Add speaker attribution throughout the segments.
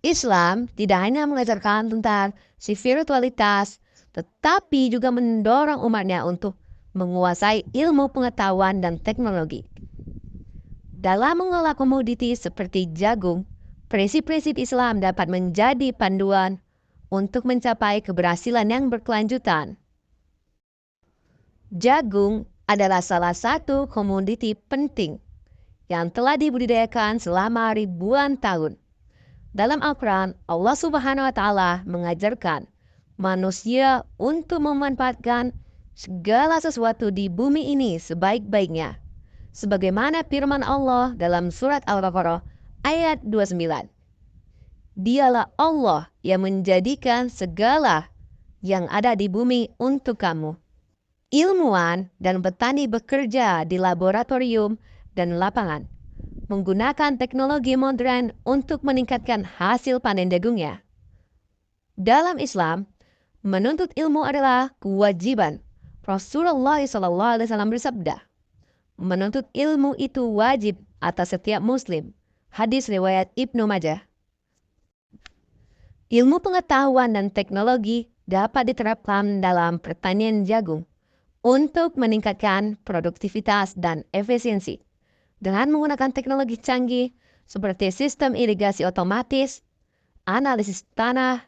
Speaker 1: Islam tidak hanya mengajarkan tentang spiritualitas, tetapi juga mendorong umatnya untuk menguasai ilmu pengetahuan dan teknologi. Dalam mengolah komoditi seperti jagung, prinsip-prinsip Islam dapat menjadi panduan untuk mencapai keberhasilan yang berkelanjutan. Jagung adalah salah satu komoditi penting yang telah dibudidayakan selama ribuan tahun. Dalam Al-Quran, Allah Subhanahu wa Ta'ala mengajarkan manusia untuk memanfaatkan segala sesuatu di bumi ini sebaik-baiknya. Sebagaimana firman Allah dalam surat Al-Baqarah ayat 29. Dialah Allah yang menjadikan segala yang ada di bumi untuk kamu. Ilmuwan dan petani bekerja di laboratorium dan lapangan, menggunakan teknologi modern untuk meningkatkan hasil panen jagungnya. Dalam Islam, menuntut ilmu adalah kewajiban. Rasulullah SAW bersabda, menuntut ilmu itu wajib atas setiap muslim. Hadis riwayat Ibnu Majah. Ilmu pengetahuan dan teknologi dapat diterapkan dalam pertanian jagung untuk meningkatkan produktivitas dan efisiensi. Dengan menggunakan teknologi canggih seperti sistem irigasi otomatis, analisis tanah,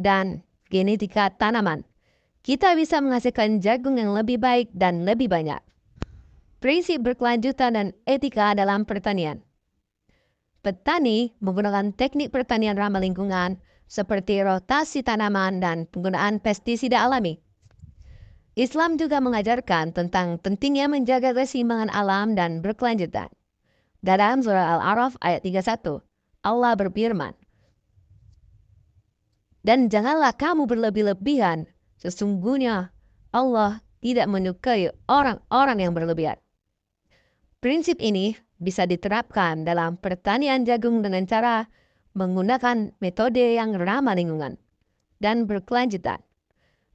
Speaker 1: dan genetika tanaman, kita bisa menghasilkan jagung yang lebih baik dan lebih banyak. Prinsip berkelanjutan dan etika dalam pertanian. Petani menggunakan teknik pertanian ramah lingkungan seperti rotasi tanaman dan penggunaan pestisida alami. Islam juga mengajarkan tentang pentingnya menjaga keseimbangan alam dan berkelanjutan. Dalam surah Al-A'raf ayat 31, Allah berfirman, dan janganlah kamu berlebih-lebihan, sesungguhnya Allah tidak menyukai orang-orang yang berlebihan. Prinsip ini bisa diterapkan dalam pertanian jagung dengan cara menggunakan metode yang ramah lingkungan dan berkelanjutan,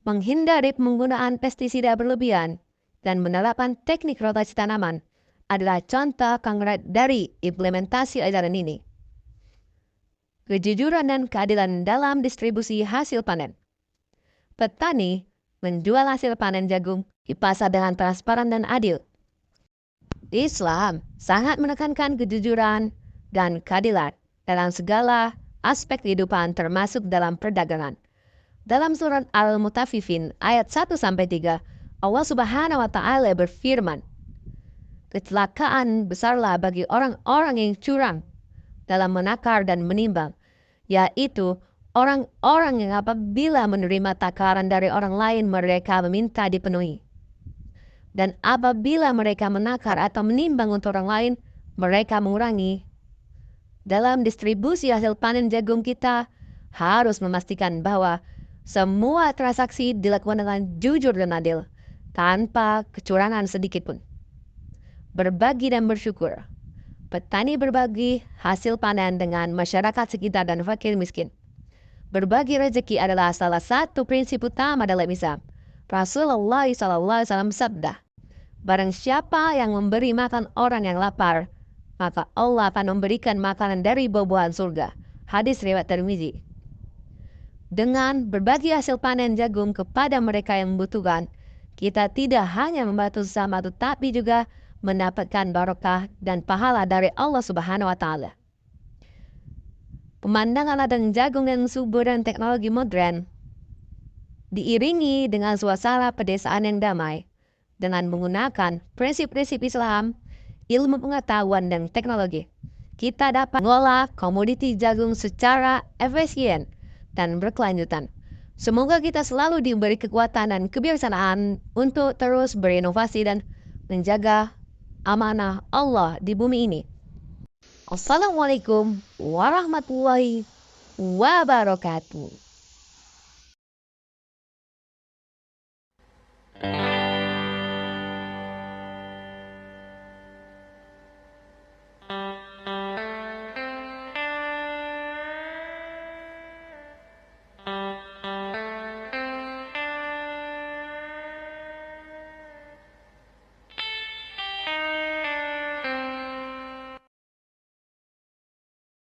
Speaker 1: menghindari penggunaan pestisida berlebihan, dan menerapkan teknik rotasi tanaman adalah contoh konkret dari implementasi ajaran ini. Kejujuran dan keadilan dalam distribusi hasil panen. Petani menjual hasil panen jagung di pasar dengan transparan dan adil. Islam sangat menekankan kejujuran dan keadilan dalam segala aspek kehidupan termasuk dalam perdagangan. Dalam surat Al-Mutaffifin ayat 1-3, Allah Subhanahu wa Ta'ala berfirman, kecelakaan besarlah bagi orang-orang yang curang dalam menakar dan menimbang, yaitu orang-orang yang apabila menerima takaran dari orang lain mereka meminta dipenuhi. Dan apabila mereka menakar atau menimbang untuk orang lain, mereka mengurangi. Dalam distribusi hasil panen jagung kita harus memastikan bahwa semua transaksi dilakukan dengan jujur dan adil, tanpa kecurangan sedikit pun. Berbagi dan bersyukur. Petani berbagi hasil panen dengan masyarakat sekitar dan fakir miskin. Berbagi rezeki adalah salah satu prinsip utama dalam Islam. Rasulullah SAW bersabda, barang siapa yang memberi makan orang yang lapar, maka Allah akan memberikan makanan dari buah-buahan surga. Hadis riwayat Tirmizi. Dengan berbagi hasil panen jagung kepada mereka yang membutuhkan, kita tidak hanya membantu sesama tetapi juga mendapatkan barokah dan pahala dari Allah Subhanahu wa Ta'ala. Pemandangan ladang jagung yang subur dan teknologi modern diiringi dengan suasana pedesaan yang damai dengan menggunakan prinsip-prinsip Islam, ilmu pengetahuan dan teknologi. Kita dapat mengolah komoditi jagung secara efisien dan berkelanjutan. Semoga kita selalu diberi kekuatan dan kebijaksanaan untuk terus berinovasi dan menjaga amanah Allah di bumi ini. Assalamualaikum warahmatullahi wabarakatuh.